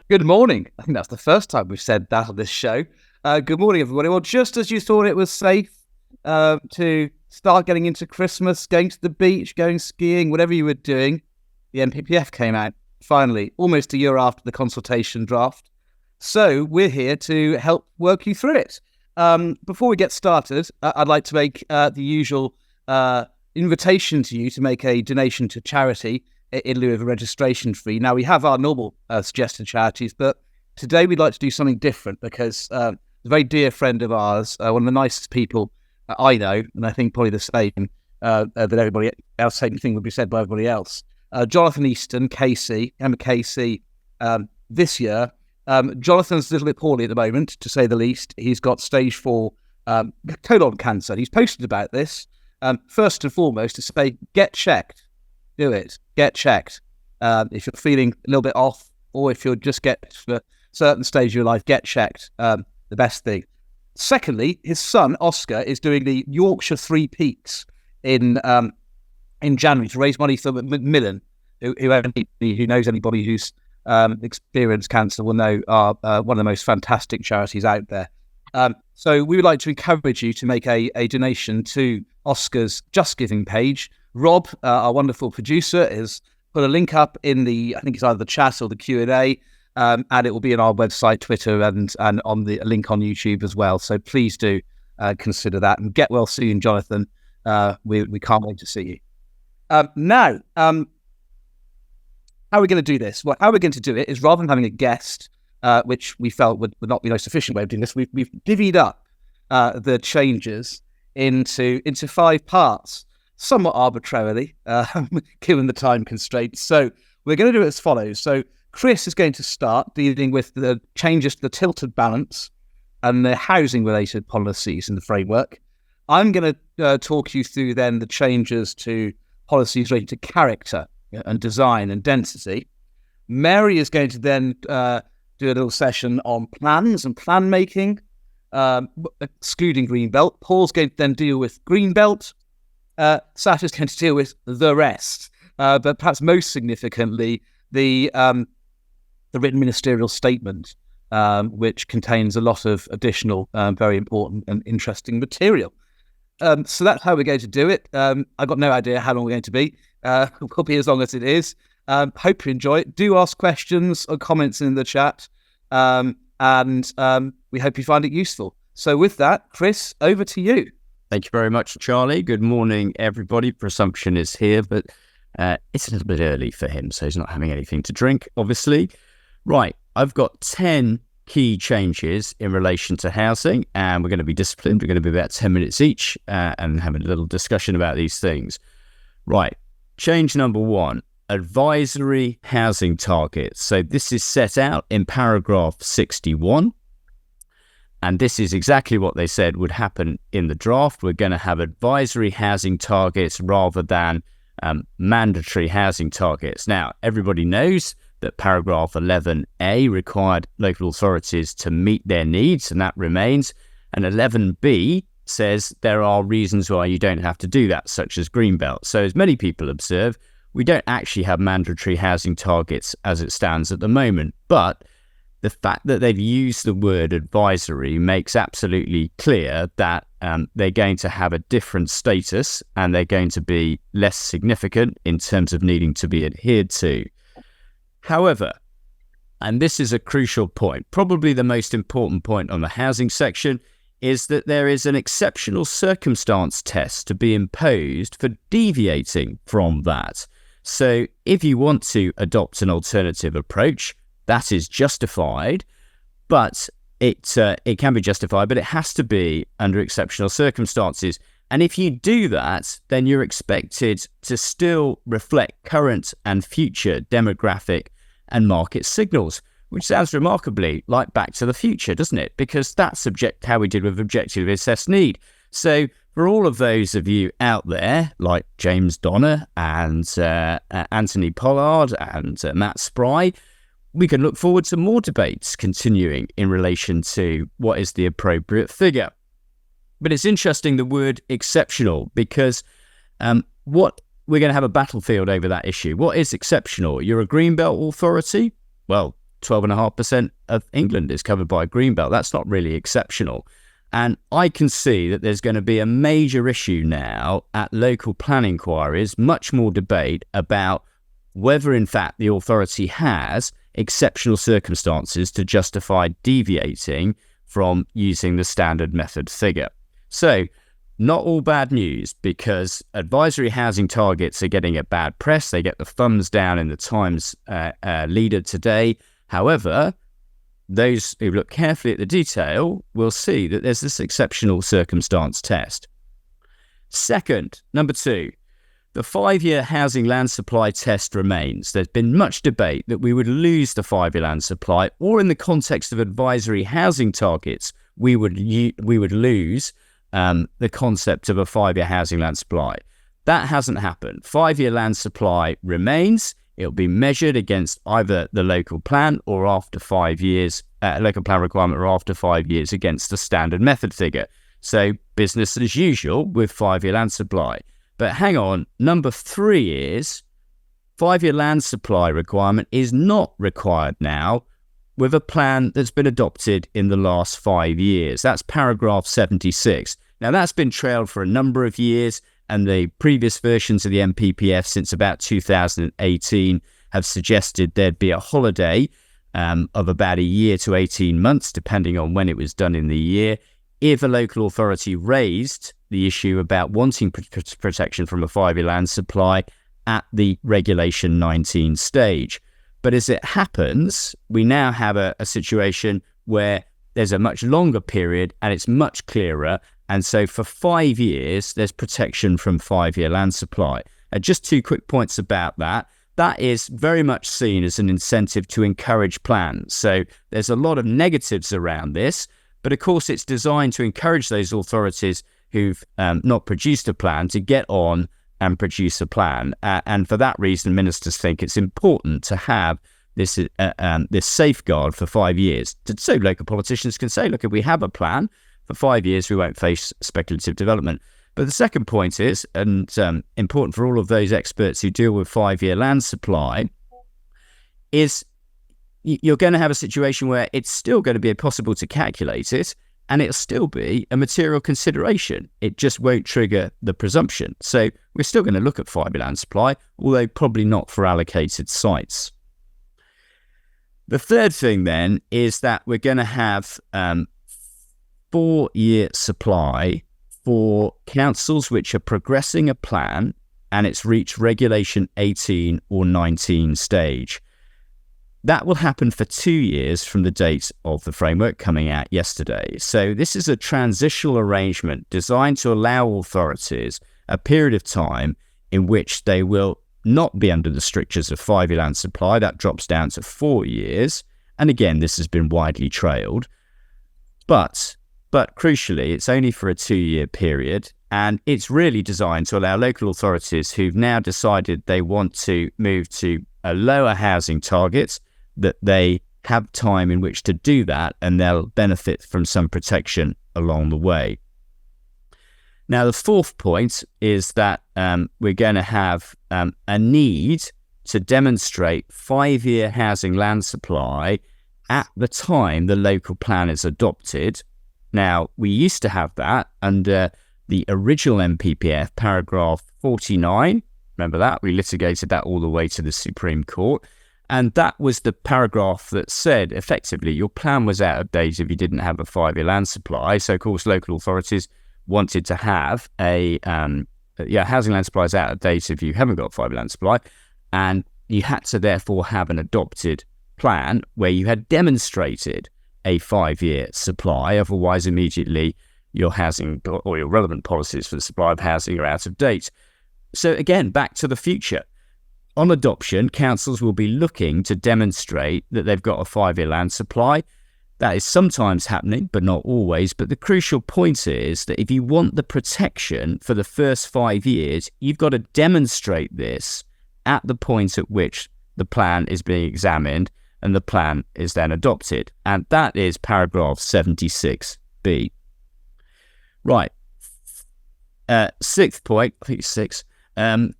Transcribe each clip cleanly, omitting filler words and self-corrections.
Good morning. I think that's the first time we've said that on this show. Good morning, everybody. Well, just as you thought it was safe to start getting into Christmas, going to the beach, going skiing, whatever you were doing, the NPPF came out, finally, almost a year after the consultation draft. So we're here to help work you through it. Before we get started, I'd like to make the usual invitation to you to make a donation to charity in lieu of a registration fee. Now, we have our normal suggested charities, but today we'd like to do something different because a very dear friend of ours, one of the nicest people I know, and I think probably the same that everybody else, same thing would be said by everybody else. Jonathan Easton KC, I'm a KC this year. Jonathan's a little bit poorly at the moment, to say the least. He's got stage 4 colon cancer. He's posted about this. First and foremost, to say, get checked. Do it. Get checked. If you're feeling a little bit off, or if you're just get to a certain stage of your life, get checked. The best thing. Secondly, his son Oscar is doing the Yorkshire Three Peaks in January to raise money for Macmillan. Who knows anybody who's experienced cancer will know are one of the most fantastic charities out there. So we would like to encourage you to make a donation to Oscar's Just Giving page. Rob, our wonderful producer, has put a link up in I think it's either the chat or the Q&A, and it will be on our website, Twitter, and on the link on YouTube as well. So please do consider that, and get well soon, Jonathan. We can't wait to see you. Now, how are we going to do this? Well, how we're going to do it is, rather than having a guest, which we felt would not be the most efficient way of doing this, we've divvied up the changes into 5 parts. Somewhat arbitrarily, given the time constraints. So we're going to do it as follows. So Chris is going to start dealing with the changes to the tilted balance and the housing-related policies in the framework. I'm going to talk you through then the changes to policies related to character and design and density. Mary is going to then do a little session on plans and plan making, excluding Greenbelt. Paul's going to then deal with Greenbelt. Sasha's going to deal with the rest, but perhaps most significantly, the written ministerial statement, which contains a lot of additional, very important and interesting material. So that's how we're going to do it. I've got no idea how long we're going to be. We'll be as long as it is. Hope you enjoy it. Do ask questions or comments in the chat, and we hope you find it useful. So with that, Chris, over to you. Thank you very much, Charlie. Good morning, everybody. Presumption is here, but it's a little bit early for him, so he's not having anything to drink, obviously. Right, I've got 10 key changes in relation to housing, and we're going to be disciplined. We're going to be about 10 minutes each and having a little discussion about these things. Right, change number 1, advisory housing targets. So this is set out in paragraph 61. And this is exactly what they said would happen in the draft. We're going to have advisory housing targets rather than mandatory housing targets. Now, everybody knows that paragraph 11A required local authorities to meet their needs, and that remains. And 11B says there are reasons why you don't have to do that, such as Greenbelt. So as many people observe, we don't actually have mandatory housing targets as it stands at the moment. But the fact that they've used the word advisory makes absolutely clear that they're going to have a different status and they're going to be less significant in terms of needing to be adhered to. However, and this is a crucial point, probably the most important point on the housing section, is that there is an exceptional circumstance test to be imposed for deviating from that. So if you want to adopt an alternative approach, that is justified, but it can be justified, but it has to be under exceptional circumstances. And if you do that, then you're expected to still reflect current and future demographic and market signals, which sounds remarkably like Back to the Future, doesn't it? Because that's how we did with objectively assessed need. So for all of those of you out there, like James Donner and Anthony Pollard and Matt Spry, we can look forward to more debates continuing in relation to what is the appropriate figure. But it's interesting, the word exceptional, because what we're going to have a battlefield over that issue. What is exceptional? You're a Greenbelt authority? Well, 12.5% of England is covered by Greenbelt. That's not really exceptional. And I can see that there's going to be a major issue now at local plan inquiries, much more debate about whether in fact the authority has exceptional circumstances to justify deviating from using the standard method figure. So not all bad news, because advisory housing targets are getting a bad press. They get the thumbs down in the Times leader today. However, those who look carefully at the detail will see that there's this exceptional circumstance test. Second, number 2, the 5-year housing land supply test remains. There's been much debate that we would lose the 5-year land supply, or in the context of advisory housing targets, we would lose the concept of a 5-year housing land supply. That hasn't happened. 5-year land supply remains. It'll be measured against either the local plan or after 5 years, local plan requirement, or after 5 years against the standard method figure. So business as usual with 5-year land supply. But hang on, number 3 is 5-year land supply requirement is not required now with a plan that's been adopted in the last 5 years. That's paragraph 76. Now that's been trailed for a number of years, and the previous versions of the MPPF since about 2018 have suggested there'd be a holiday of about a year to 18 months, depending on when it was done in the year, if a local authority raised the issue about wanting protection from a 5-year land supply at the Regulation 19 stage. But as it happens, we now have a situation where there's a much longer period and it's much clearer. And so for 5 years, there's protection from 5-year land supply. Just 2 quick points about that. That is very much seen as an incentive to encourage plans. So there's a lot of negatives around this, but of course it's designed to encourage those authorities who've not produced a plan to get on and produce a plan. And for that reason, ministers think it's important to have this safeguard for 5 years. So local politicians can say, look, if we have a plan, for 5 years, we won't face speculative development. But the second point is, and important for all of those experts who deal with 5-year land supply, is you're going to have a situation where it's still going to be possible to calculate it, and it'll still be a material consideration. It just won't trigger the presumption. So we're still going to look at 5-year land supply, although probably not for allocated sites. The third thing then is that we're going to have 4-year supply for councils which are progressing a plan and it's reached Regulation 18 or 19 stage. That will happen for 2 years from the date of the framework coming out yesterday. So this is a transitional arrangement designed to allow authorities a period of time in which they will not be under the strictures of 5-year land supply. That drops down to 4 years. And again, this has been widely trailed. But crucially, it's only for a 2-year period, and it's really designed to allow local authorities who've now decided they want to move to a lower housing target, that they have time in which to do that, and they'll benefit from some protection along the way. Now, the fourth point is that we're going to have a need to demonstrate 5-year housing land supply at the time the local plan is adopted. Now, we used to have that under the original MPPF, paragraph 49. Remember that? We litigated that all the way to the Supreme Court. And that was the paragraph that said, effectively, your plan was out of date if you didn't have a 5-year land supply. So, of course, local authorities wanted to have housing land supply is out of date if you haven't got a 5-year land supply. And you had to therefore have an adopted plan where you had demonstrated a 5-year supply. Otherwise, immediately your housing or your relevant policies for the supply of housing are out of date. So again, back to the future. On adoption, councils will be looking to demonstrate that they've got a 5-year land supply. That is sometimes happening, but not always. But the crucial point is that if you want the protection for the first 5 years, you've got to demonstrate this at the point at which the plan is being examined and the plan is then adopted. And that is paragraph 76B. Right. Sixth point, I think it's 6,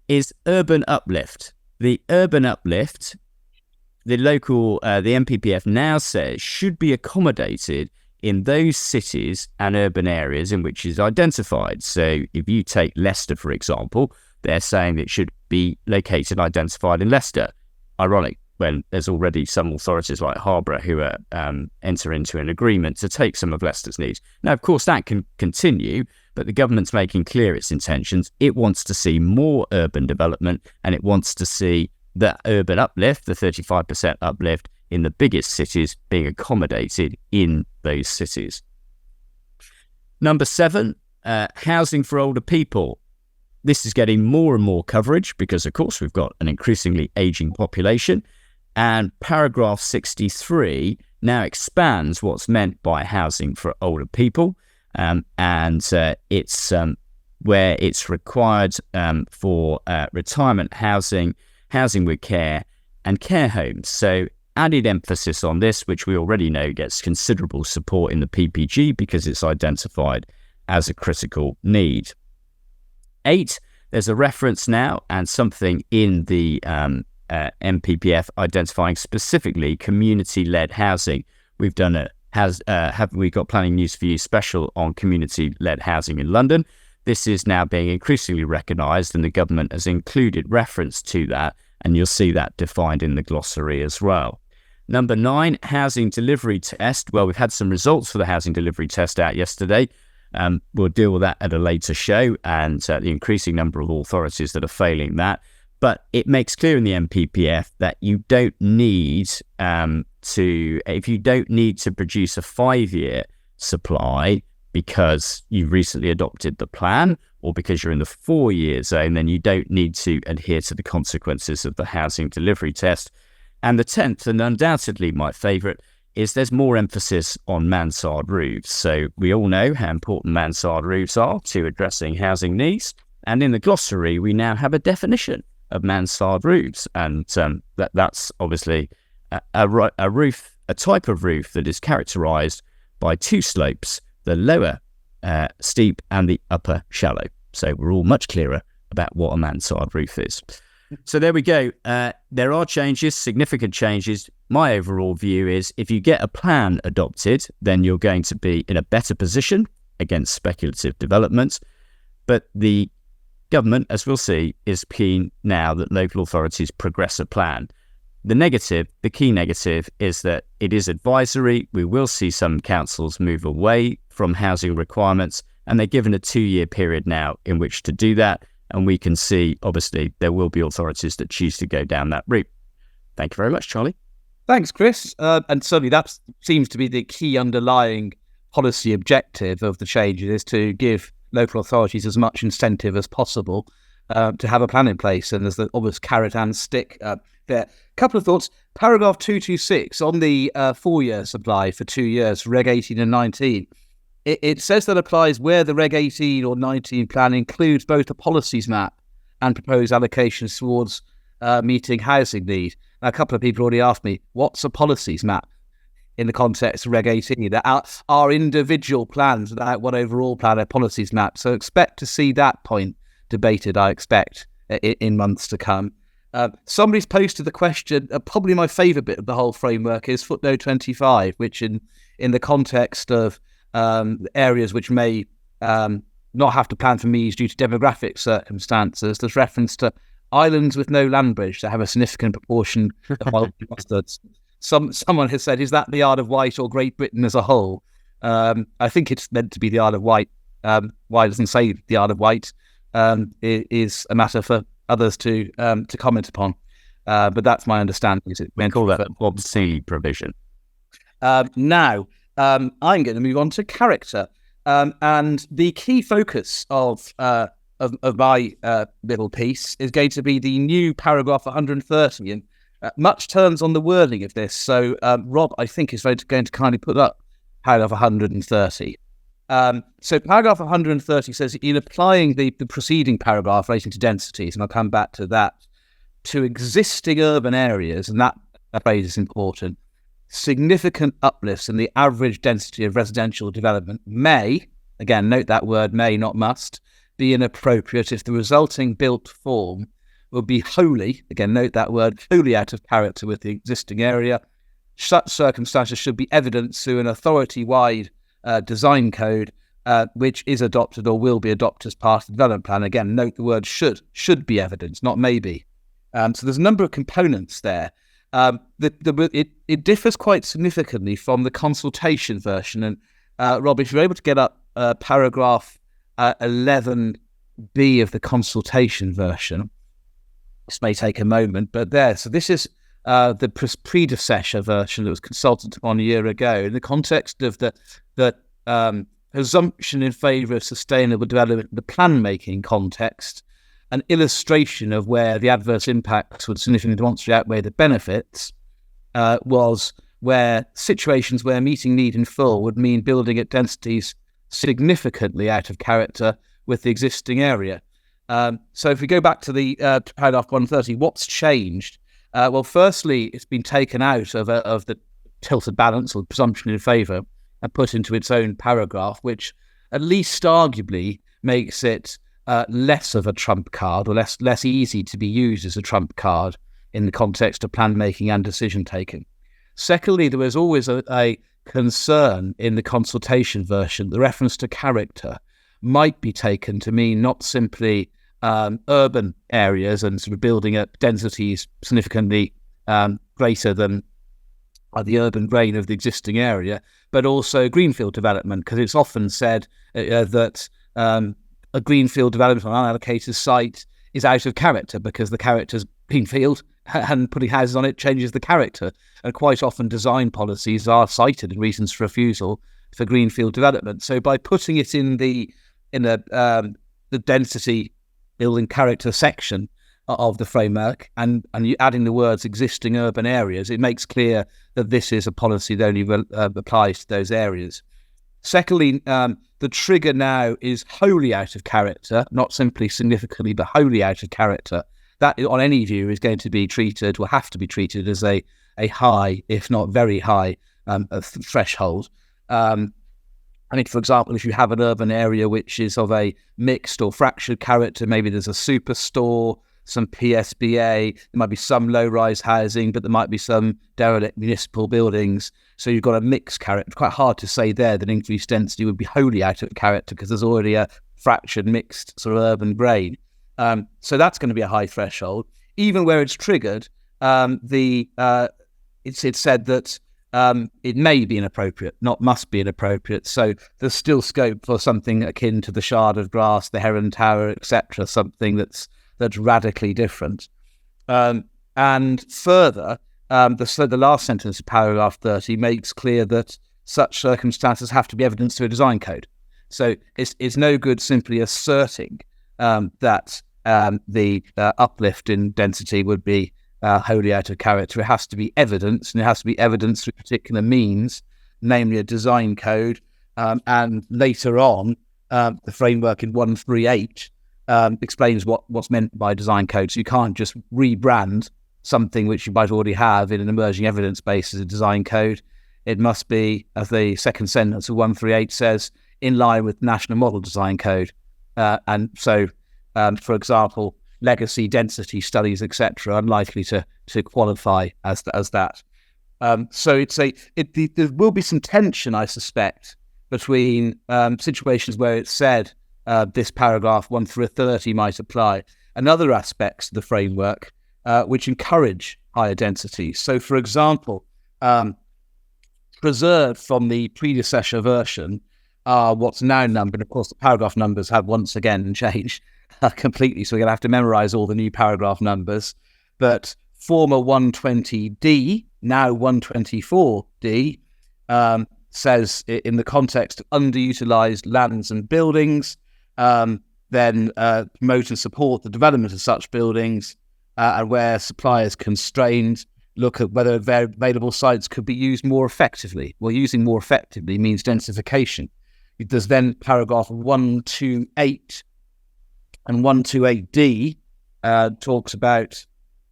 is urban uplift. The urban uplift the NPPF now says should be accommodated in those cities and urban areas in which is identified. So if you take Leicester, for example, they're saying that it should be located and identified in Leicester. Ironic, when there's already some authorities like Harborough who are enter into an agreement to take some of Leicester's needs. Now, of course, that can continue, but the government's making clear its intentions. It wants to see more urban development, and it wants to see that urban uplift, the 35% uplift in the biggest cities, being accommodated in those cities. Number 7, housing for older people. This is getting more and more coverage because, of course, we've got an increasingly ageing population. And paragraph 63 now expands what's meant by housing for older people. It's where it's required for retirement housing, housing with care, and care homes. So added emphasis on this, which we already know gets considerable support in the PPG because it's identified as a critical need. 8, there's a reference now and something in the NPPF identifying specifically community-led housing. We've done have we got planning news for you special on community-led housing in London. This is now being increasingly recognised, and the government has included reference to that, and you'll see that defined in the glossary as well. Number 9, housing delivery test. Well, we've had some results for the housing delivery test out yesterday. We'll deal with that at a later show, and the increasing number of authorities that are failing that. But it makes clear in the NPPF that you don't need to produce a 5-year supply because you've recently adopted the plan, or because you're in the 4-year zone, then you don't need to adhere to the consequences of the housing delivery test. And the 10th, and undoubtedly my favourite, is there's more emphasis on mansard roofs. So we all know how important mansard roofs are to addressing housing needs. And in the glossary, we now have a definition of mansard roofs. And that's obviously a type of roof that is characterised by 2 slopes, the lower steep and the upper shallow. So we're all much clearer about what a mansard roof is. So there we go. There are changes, significant changes. My overall view is if you get a plan adopted, then you're going to be in a better position against speculative developments. But the government, as we'll see, is keen now that local authorities progress a plan. The key negative is that it is advisory. We will see some councils move away from housing requirements, and they're given a 2-year period now in which to do that. And we can see, obviously, there will be authorities that choose to go down that route. Thank you very much, Charlie. Thanks, Chris. And certainly that seems to be the key underlying policy objective of the changes, is to give local authorities as much incentive as possible to have a plan in place. And there's the obvious carrot and stick there. Couple of thoughts. Paragraph 226 on the 4-year supply for 2 years, Reg 18 and 19. It says that applies where the Reg 18 or 19 plan includes both a policies map and proposed allocations towards meeting housing need. Now, a couple of people already asked me, what's a policies map in the context of Reg 18? That are individual plans without one overall plan, a policies map. So expect to see that point debated, I expect, in months to come. Somebody's posted the question, probably my favourite bit of the whole framework is footnote 25, which in the context of areas which may not have to plan for MEES due to demographic circumstances, there's reference to islands with no land bridge that have a significant proportion of wild bastards. Someone has said, is that the Isle of Wight or Great Britain as a whole? I think it's meant to be the Isle of Wight. Why it doesn't say the Isle of Wight is a matter for others to comment upon. But that's my understanding. We call that Bob C provision. Now, I'm going to move on to character. And the key focus of my little piece is going to be the new paragraph 130. And much turns on the wording of this. So Rob, I think, is going to kindly put up paragraph 130. So paragraph 130 says, in applying the preceding paragraph relating to densities, and I'll come back to that, to existing urban areas, and that phrase is important, significant uplifts in the average density of residential development may, again, note that word may, not must, be inappropriate if the resulting built form will be wholly, again, note that word, wholly out of character with the existing area. Such circumstances should be evidenced through an authority-wide design code, which is adopted or will be adopted as part of the development plan. Again, note the word should be evidenced, not maybe. So there's a number of components there. It differs quite significantly from the consultation version. And Rob, if you're able to get up paragraph 11B of the consultation version, this may take a moment, but there. So this is the predecessor version that was consulted upon a year ago in the context of the assumption in favour of sustainable development in the plan-making context. An illustration of where the adverse impacts would significantly demonstrably outweigh the benefits was where situations where meeting need in full would mean building at densities significantly out of character with the existing area. So if we go back to the paragraph 130, what's changed? Well, firstly, it's been taken out of the tilted balance or presumption in favour and put into its own paragraph, which at least arguably makes it less of a trump card, or less easy to be used as a trump card in the context of plan making and decision taking. Secondly, there was always a concern in the consultation version. The reference to character might be taken to mean not simply urban areas and sort of building at densities significantly greater than the urban grain of the existing area, but also greenfield development, because it's often said that a greenfield development on an unallocated site is out of character because the character's greenfield and putting houses on it changes the character. And quite often design policies are cited in reasons for refusal for greenfield development. So by putting it in the density building character section of the framework and you adding the words existing urban areas, it makes clear that this is a policy that only applies to those areas. Secondly, the trigger now is wholly out of character, not simply significantly, but wholly out of character. That, on any view, is going to be treated, will have to be treated as a high, if not very high, threshold. I mean, for example, if you have an urban area which is of a mixed or fractured character, maybe there's a superstore, some PSBA, there might be some low-rise housing, but there might be some derelict municipal buildings. So you've got a mixed character. It's quite hard to say there that increased density would be wholly out of character because there's already a fractured, mixed sort of urban grain. So that's going to be a high threshold. Even where it's triggered, it's said that it may be inappropriate, not must be inappropriate. So there's still scope for something akin to the Shard of Grass, the Heron Tower, etc., something that's radically different. And further, the last sentence of paragraph 30 makes clear that such circumstances have to be evidenced through a design code. So it's no good simply asserting that the uplift in density would be wholly out of character. It has to be evidenced, and it has to be evidenced through particular means, namely a design code. And later on, the framework in 138 explains what's meant by design code. So you can't just rebrand something which you might already have in an emerging evidence base as a design code. It must be, as the second sentence of 138 says, in line with National Model Design Code. And so, for example, legacy density studies, etc., are unlikely to qualify as that. So there will be some tension, I suspect, between situations where it's said this paragraph 1 through 30 might apply, and other aspects of the framework which encourage higher densities. So, for example, preserved from the predecessor version are what's now numbered. Of course, the paragraph numbers have once again changed completely, so we're going to have to memorize all the new paragraph numbers. But former 120D, now 124D, says in the context of underutilized lands and buildings, then promote and support the development of such buildings, and where supply is constrained, look at whether available sites could be used more effectively. Well, using more effectively means densification. There's then paragraph 128 and 128D talks about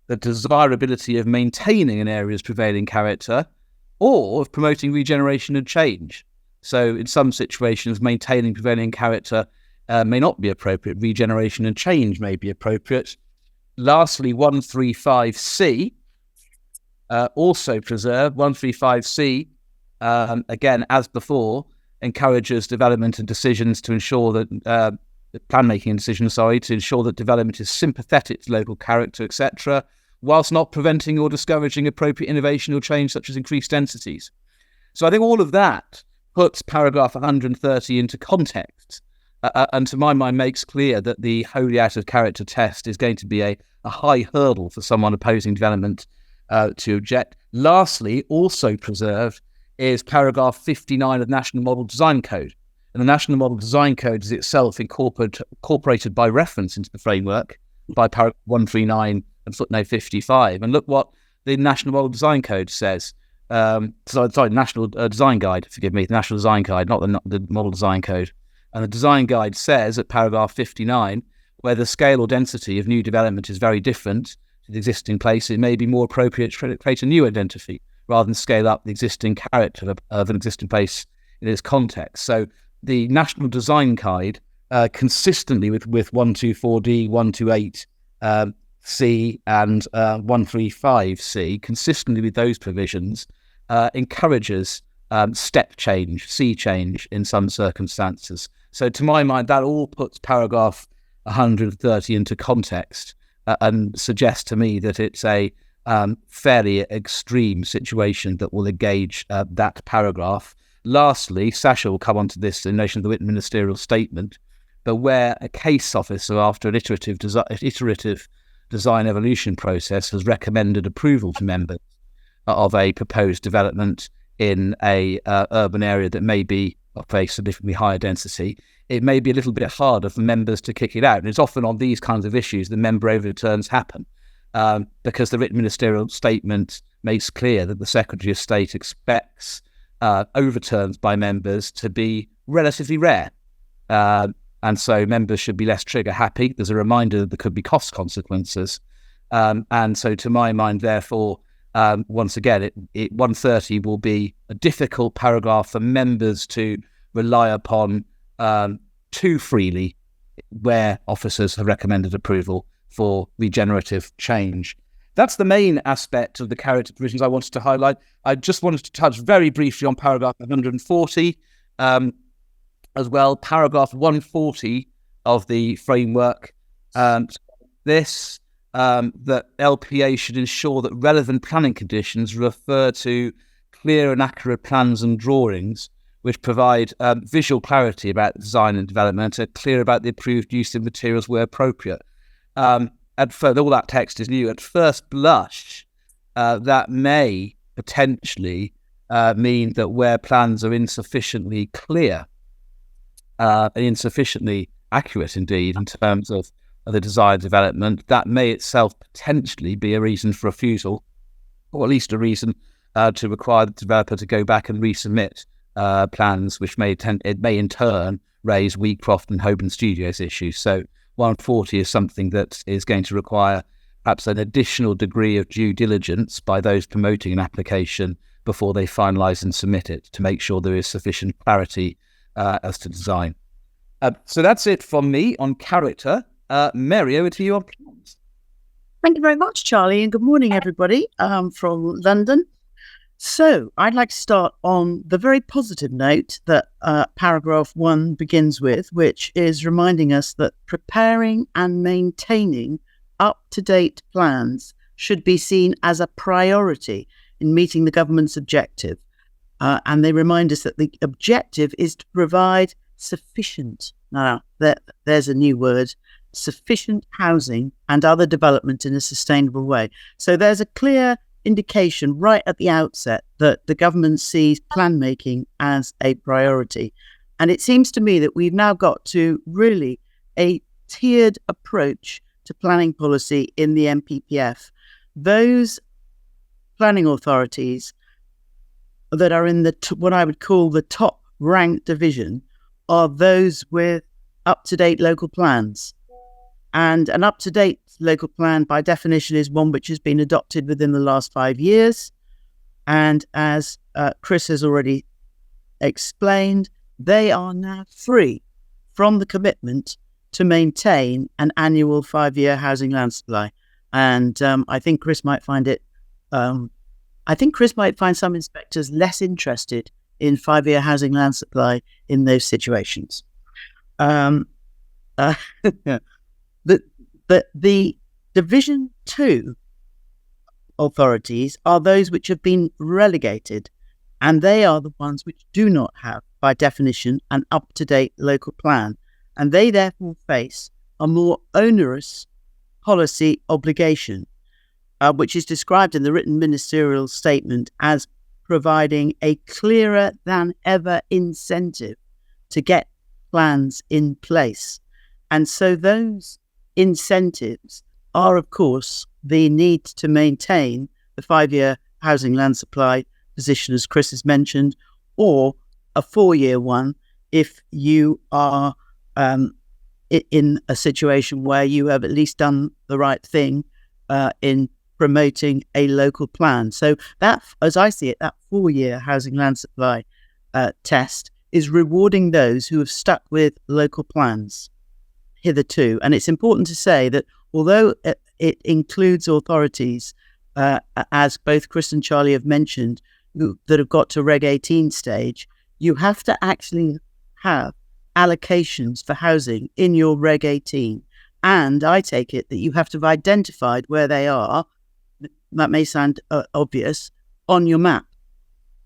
the desirability of maintaining an area's prevailing character or of promoting regeneration and change. So in some situations, maintaining prevailing character may not be appropriate. Regeneration and change may be appropriate. Lastly, 135C, also preserved. 135C, again, as before, encourages development and decisions to ensure that plan-making decisions, to ensure that development is sympathetic to local character, etc., whilst not preventing or discouraging appropriate innovation or change, such as increased densities. So I think all of that puts paragraph 130 into context, and to my mind makes clear that the wholly out of character test is going to be a high hurdle for someone opposing development to object. Lastly, also preserved is paragraph 59 of the National Model Design Code. And the National Model Design Code is itself incorporated by reference into the framework by paragraph 139 and footnote 55. And look what the National Model Design Code says. National Design Guide, forgive me, the National Design Guide, not the Model Design Code. And the Design Guide says at paragraph 59, where the scale or density of new development is very different to the existing place, it may be more appropriate to create a new identity rather than scale up the existing character of an existing place in its context. So the National Design Guide, consistently with 124D, 128C and 135C, consistently with those provisions, encourages step change, sea change in some circumstances. So to my mind, that all puts paragraph 130 into context and suggests to me that it's a fairly extreme situation that will engage that paragraph. Lastly, Sasha will come on to this in relation to the ministerial statement, but where a case officer, after an iterative design evolution process, has recommended approval to members of a proposed development in a urban area that may be of a significantly higher density, it may be a little bit harder for members to kick it out. And it's often on these kinds of issues the member overturns happen, because the written ministerial statement makes clear that the Secretary of State expects overturns by members to be relatively rare. And so members should be less trigger happy. There's a reminder that there could be cost consequences. And so to my mind, therefore, once again, 130 will be a difficult paragraph for members to rely upon too freely where officers have recommended approval for regenerative change. That's the main aspect of the character provisions I wanted to highlight. I just wanted to touch very briefly on paragraph 140 as well. Paragraph 140 of the framework, that LPA should ensure that relevant planning conditions refer to clear and accurate plans and drawings which provide visual clarity about design and development, and clear about the approved use of materials where appropriate. And further, all that text is new. At first blush, that may potentially mean that where plans are insufficiently clear and insufficiently accurate, indeed, in terms of the desired development, that may itself potentially be a reason for refusal, or at least a reason to require the developer to go back and resubmit plans, which may in turn raise Wheatcroft and Holborn Studios issues. So 140 is something that is going to require perhaps an additional degree of due diligence by those promoting an application before they finalise and submit it, to make sure there is sufficient clarity as to design. So that's it from me on character. Mary, over to you on plans. Thank you very much, Charlie, and good morning, everybody, from London. So I'd like to start on the very positive note that paragraph 1 begins with, which is reminding us that preparing and maintaining up-to-date plans should be seen as a priority in meeting the government's objective. And they remind us that the objective is to provide sufficient, now there's a new word, sufficient housing and other development in a sustainable way. So there's a clear indication right at the outset that the government sees plan making as a priority. And it seems to me that we've now got to really a tiered approach to planning policy in the NPPF. Those planning authorities that are in what I would call the top ranked division are those with up-to-date local plans. And an up-to-date local plan, by definition, is one which has been adopted within the last 5 years. And as Chris has already explained, they are now free from the commitment to maintain an annual 5-year housing land supply. And I think Chris might find it. I think Chris might find some inspectors less interested in 5-year housing land supply in those situations. The Division 2 authorities are those which have been relegated, and they are the ones which do not have, by definition, an up-to-date local plan, and they therefore face a more onerous policy obligation, which is described in the written ministerial statement as providing a clearer than ever incentive to get plans in place. And so those incentives are, of course, the need to maintain the 5-year housing land supply position, as Chris has mentioned, or a 4-year one if you are in a situation where you have at least done the right thing in promoting a local plan. So that, as I see it, that 4-year housing land supply test is rewarding those who have stuck with local plans hitherto. And it's important to say that although it includes authorities, as both Chris and Charlie have mentioned, that have got to Reg 18 stage, you have to actually have allocations for housing in your Reg 18. And I take it that you have to have identified where they are, that may sound obvious, on your map.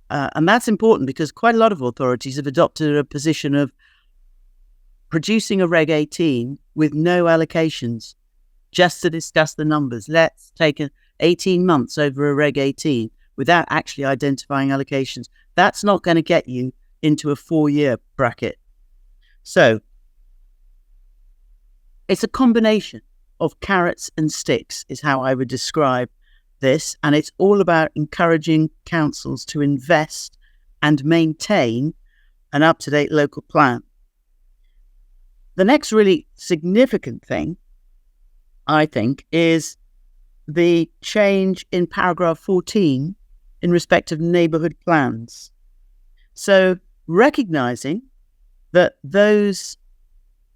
And that's important because quite a lot of authorities have adopted a position of producing a Reg 18 with no allocations, just to discuss the numbers. Let's take 18 months over a Reg 18 without actually identifying allocations. That's not going to get you into a 4-year bracket. So it's a combination of carrots and sticks is how I would describe this. And it's all about encouraging councils to invest and maintain an up-to-date local plan. The next really significant thing, I think, is the change in paragraph 14 in respect of neighbourhood plans. So recognising that those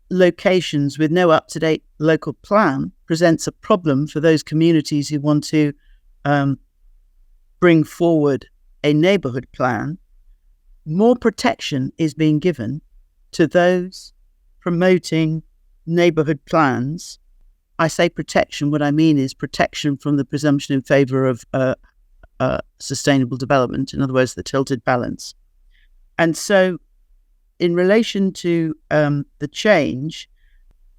locations with no up-to-date local plan presents a problem for those communities who want to bring forward a neighbourhood plan, more protection is being given to those promoting neighbourhood plans. I say protection, what I mean is protection from the presumption in favour of sustainable development, in other words, the tilted balance. And so in relation to the change,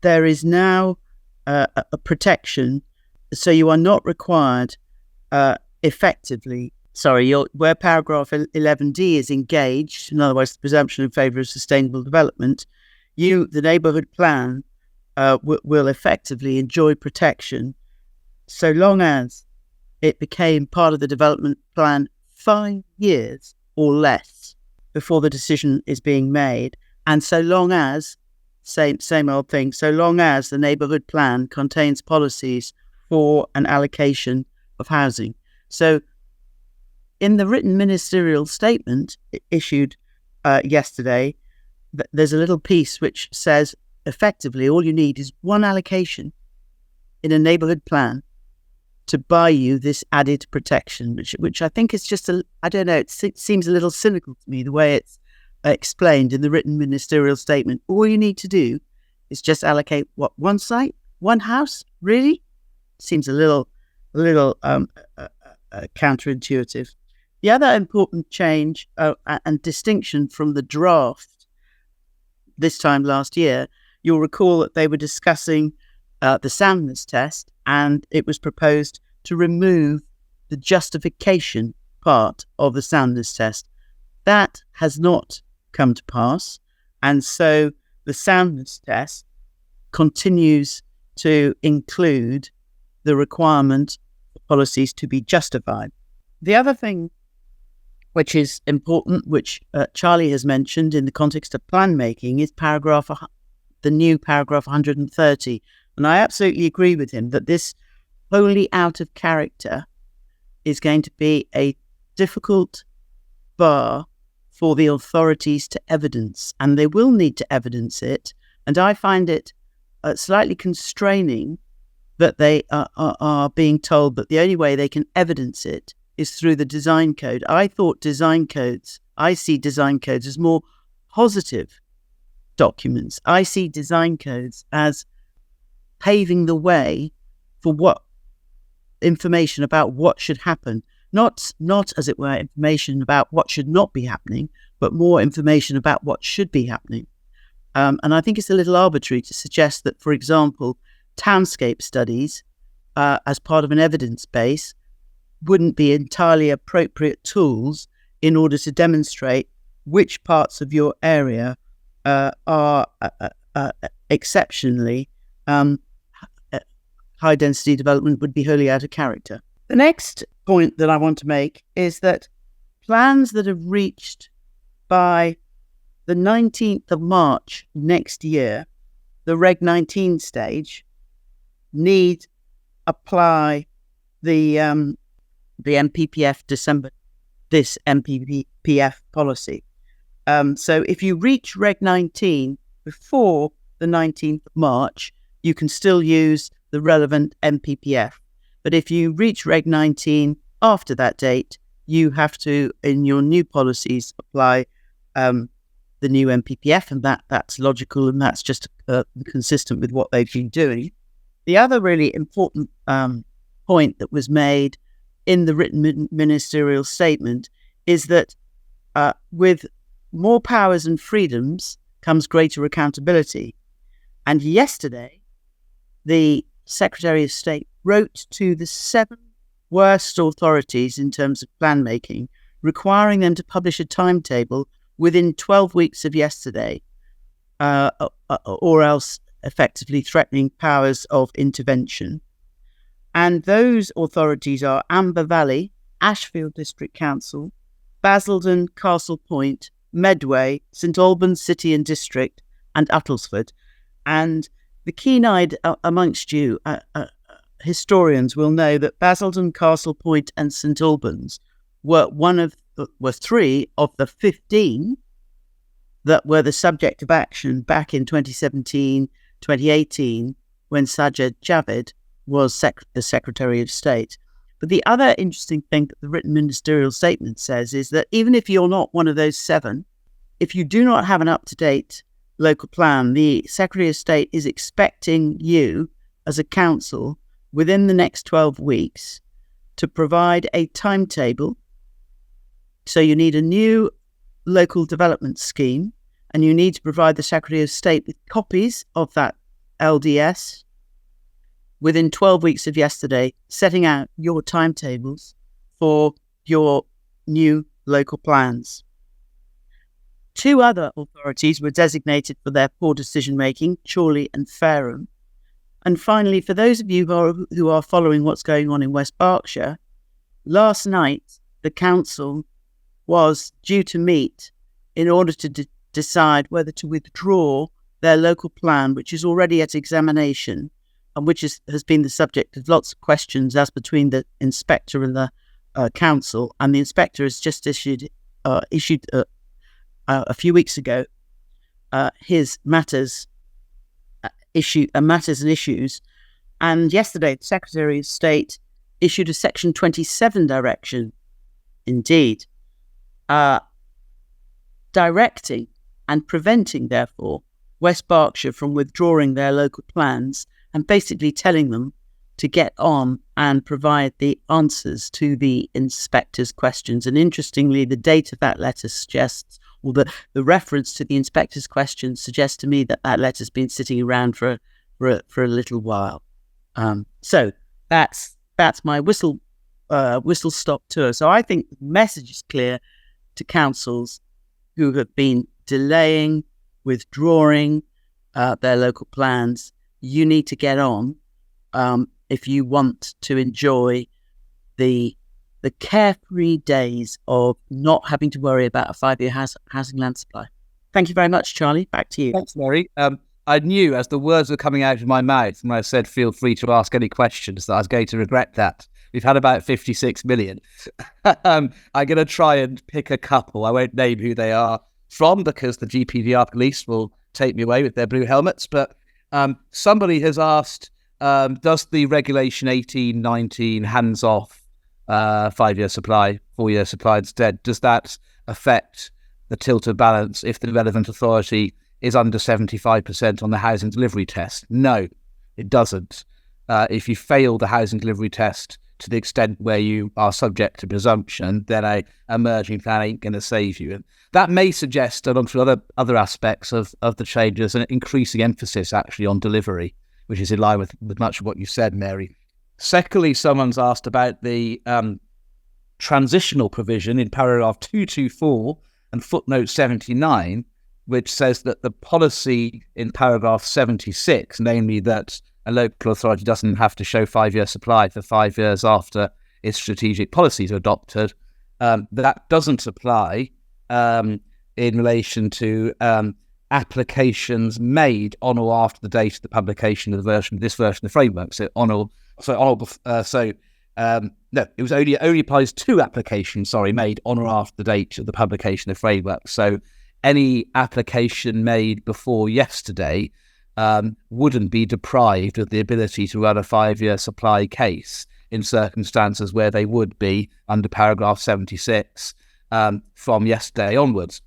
there is now a protection, so you are not required effectively, where paragraph 11D is engaged, in other words, the presumption in favour of sustainable development, the neighbourhood plan will effectively enjoy protection so long as it became part of the development plan 5 years or less before the decision is being made, and so long as, same old thing, so long as the neighbourhood plan contains policies for an allocation of housing. So in the written ministerial statement issued yesterday, there's a little piece which says effectively all you need is one allocation in a neighbourhood plan to buy you this added protection, which I think is just I don't know, it seems a little cynical to me the way it's explained in the written ministerial statement. All you need to do is just allocate one site, one house? Really? Seems a little counterintuitive. The other important change and distinction from the draft this time last year, you'll recall that they were discussing the soundness test, and it was proposed to remove the justification part of the soundness test. That has not come to pass, and so the soundness test continues to include the requirement for policies to be justified. The other thing which is important, which Charlie has mentioned in the context of plan making, is the new paragraph 130. And I absolutely agree with him that this wholly out of character is going to be a difficult bar for the authorities to evidence, and they will need to evidence it. And I find it slightly constraining that they are being told that the only way they can evidence it is through the design code. I see design codes as more positive documents. I see design codes as paving the way for what information about what should happen, not as it were information about what should not be happening, but more information about what should be happening. And I think it's a little arbitrary to suggest that, for example, townscape studies as part of an evidence base wouldn't be entirely appropriate tools in order to demonstrate which parts of your area are exceptionally high density development would be wholly out of character. The next point that I want to make is that plans that have reached by the 19th of March next year, the Reg 19 stage, need apply the MPPF December, this MPPF policy. So if you reach Reg 19 before the 19th of March, you can still use the relevant MPPF. But if you reach Reg 19 after that date, you have to, in your new policies, apply the new MPPF, and that's logical, and that's just consistent with what they've been doing. The other really important point that was made in the written ministerial statement is that with more powers and freedoms comes greater accountability. And yesterday, the Secretary of State wrote to the 7 worst authorities in terms of plan making, requiring them to publish a timetable within 12 weeks of yesterday, or else effectively threatening powers of intervention. And those authorities are Amber Valley, Ashfield District Council, Basildon, Castle Point, Medway, St Albans City and District, and Uttlesford. And the keen-eyed amongst you historians will know that Basildon, Castle Point, and St Albans were 3 of the 15 that were the subject of action back in 2017, 2018, when Sajid Javid was the Secretary of State. But the other interesting thing that the written ministerial statement says is that even if you're not one of those 7, if you do not have an up-to-date local plan, the Secretary of State is expecting you as a council within the next 12 weeks to provide a timetable. So you need a new local development scheme, and you need to provide the Secretary of State with copies of that LDS within 12 weeks of yesterday, setting out your timetables for your new local plans. 2 other authorities were designated for their poor decision-making, Chorley and Fareham. And finally, for those of you who are following what's going on in West Berkshire, last night the council was due to meet in order to decide whether to withdraw their local plan, which is already at examination and which has been the subject of lots of questions as between the inspector and the council. And the inspector has just issued a few weeks ago his matters and issues. And yesterday, the Secretary of State issued a Section 27 direction, indeed, directing and preventing, therefore, West Berkshire from withdrawing their local plans and basically telling them to get on and provide the answers to the inspector's questions. And interestingly, the date of that letter suggests, or the reference to the inspector's questions suggests to me that letter's been sitting around for a little while. So that's my whistle stop tour. So I think the message is clear to councils who have been delaying, withdrawing their local plans. You need to get on if you want to enjoy the carefree days of not having to worry about a 5-year housing land supply. Thank you very much, Charlie. Back to you. Thanks, Mary. I knew as the words were coming out of my mouth when I said feel free to ask any questions that I was going to regret that. We've had about 56 million. I'm going to try and pick a couple. I won't name who they are from because the GPVR police will take me away with their blue helmets. But somebody has asked does the regulation 1819 hands off 5-year supply, 4-year supply instead, does that affect the tilt of balance if the relevant authority is under 75% on the housing delivery test? No, it doesn't. If you fail the housing delivery test to the extent where you are subject to presumption, then a merging plan ain't going to save you. And that may suggest, along with other aspects of the changes, an increasing emphasis actually on delivery, which is in line with much of what you said, Mary. Secondly, someone's asked about the transitional provision in paragraph 224 and footnote 79, which says that the policy in paragraph 76, namely that a local authority doesn't have to show 5-year supply for 5 years after its strategic policies are adopted, that doesn't apply in relation to applications made on or after the date of the publication of this version of the framework. No, it was only applies to applications, made on or after the date of the publication of the framework. So any application made before yesterday wouldn't be deprived of the ability to run a 5-year supply case in circumstances where they would be under paragraph 76 from yesterday onwards.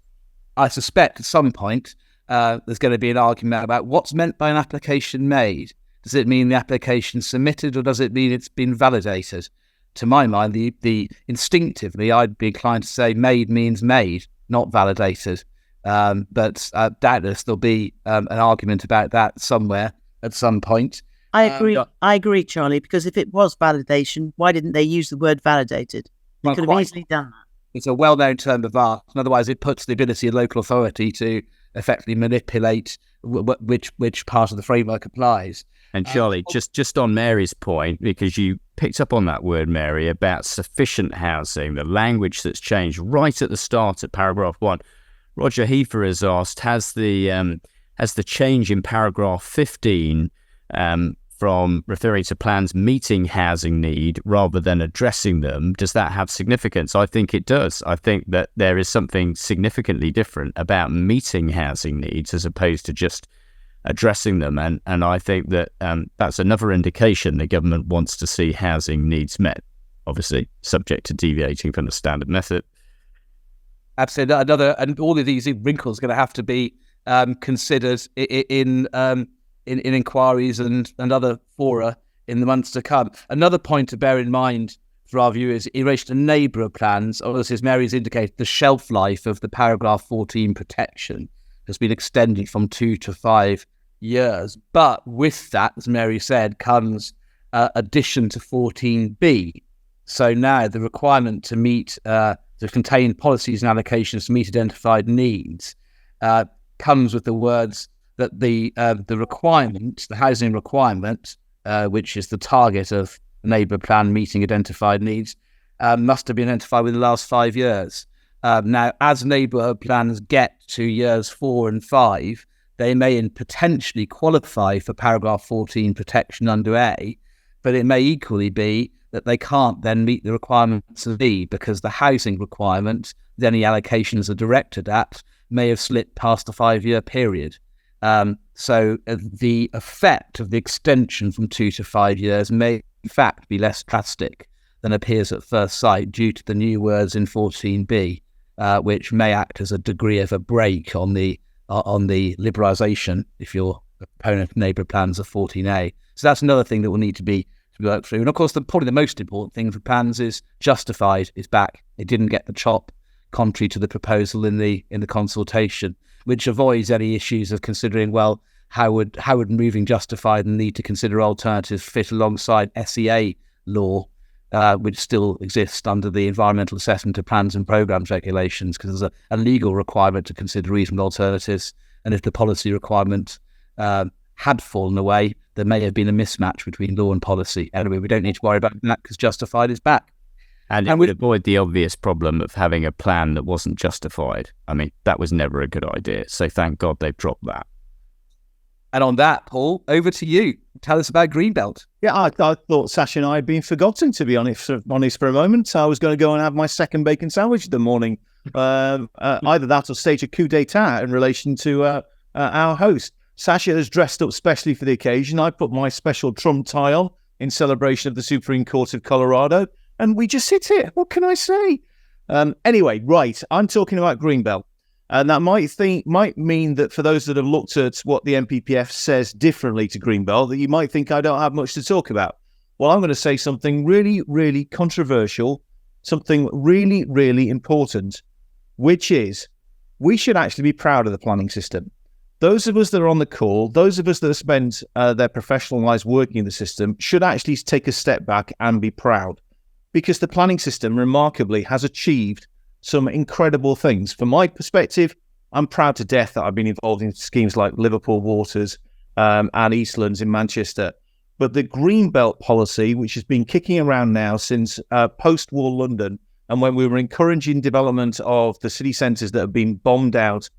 I suspect at some point there's going to be an argument about what's meant by an application made. Does it mean the application submitted, or does it mean it's been validated? To my mind, the instinctively, I'd be inclined to say made means made, not validated. But doubtless there'll be an argument about that somewhere at some point. I agree, Charlie, because if it was validation, why didn't they use the word validated? They could have easily done that. It's a well-known term of art, and otherwise it puts the ability of local authority to effectively manipulate which part of the framework applies. And Charlie, just on Mary's point, because you picked up on that word, Mary, about sufficient housing, the language that's changed right at the start of paragraph 1. Roger Heifer has asked, has the change in paragraph 15 from referring to plans meeting housing need rather than addressing them, does that have significance? I think it does. I think that there is something significantly different about meeting housing needs as opposed to just addressing them. And I think that that's another indication the government wants to see housing needs met, obviously subject to deviating from the standard method. Absolutely. And all of these wrinkles are going to have to be considered in inquiries and other fora in the months to come. Another point to bear in mind for our viewers in relation to neighbourhood plans, obviously, as Mary's indicated, the shelf life of the paragraph 14 protection has been extended from 2 to 5 years. But with that, as Mary said, comes addition to 14B. So now the requirement to meet to contain policies and allocations to meet identified needs comes with the words that the requirement, the housing requirement, which is the target of the neighbourhood plan meeting identified needs, must have been identified within the last 5 years. Now, as neighbourhood plans get to years 4 and 5, they may potentially qualify for paragraph 14 protection under A, but it may equally be that they can't then meet the requirements of B because the housing requirement, then the allocations are directed at, may have slipped past the 5-year period. So the effect of the extension from 2 to 5 years may in fact be less drastic than appears at first sight due to the new words in 14B, which may act as a degree of a brake on the liberalisation if you're a proponent of neighbourhood plans of 14A. So that's another thing that will need to be worked through. And of course, probably the most important thing for plans is justified is back. It didn't get the chop, contrary to the proposal in the consultation, which avoids any issues of considering, well, how would moving justified and need to consider alternatives fit alongside SEA law, which still exists under the Environmental Assessment of Plans and Programmes regulations, because there's a legal requirement to consider reasonable alternatives. And if the policy requirement had fallen away, there may have been a mismatch between law and policy. Anyway, we don't need to worry about that because justified is back. And it would avoid the obvious problem of having a plan that wasn't justified. I mean, that was never a good idea. So thank God they've dropped that. And on that, Paul, over to you. Tell us about Greenbelt. Yeah, I thought Sasha and I had been forgotten, to be honest for a moment. I was going to go and have my second bacon sandwich in the morning. Either that or stage a coup d'etat in relation to our host. Sasha has dressed up specially for the occasion. I put my special Trump tie on in celebration of the Supreme Court of Colorado, and we just sit here. What can I say? Anyway, right, I'm talking about Greenbelt. And that might mean that for those that have looked at what the NPPF says differently to Greenbelt, that you might think I don't have much to talk about. Well, I'm going to say something really, really controversial, something really, really important, which is we should actually be proud of the planning system. Those of us that are on the call, those of us that have spent their professional lives working in the system should actually take a step back and be proud, because the planning system remarkably has achieved some incredible things. From my perspective, I'm proud to death that I've been involved in schemes like Liverpool Waters and Eastlands in Manchester. But the Greenbelt policy, which has been kicking around now since post-war London, and when we were encouraging development of the city centres that have been bombed out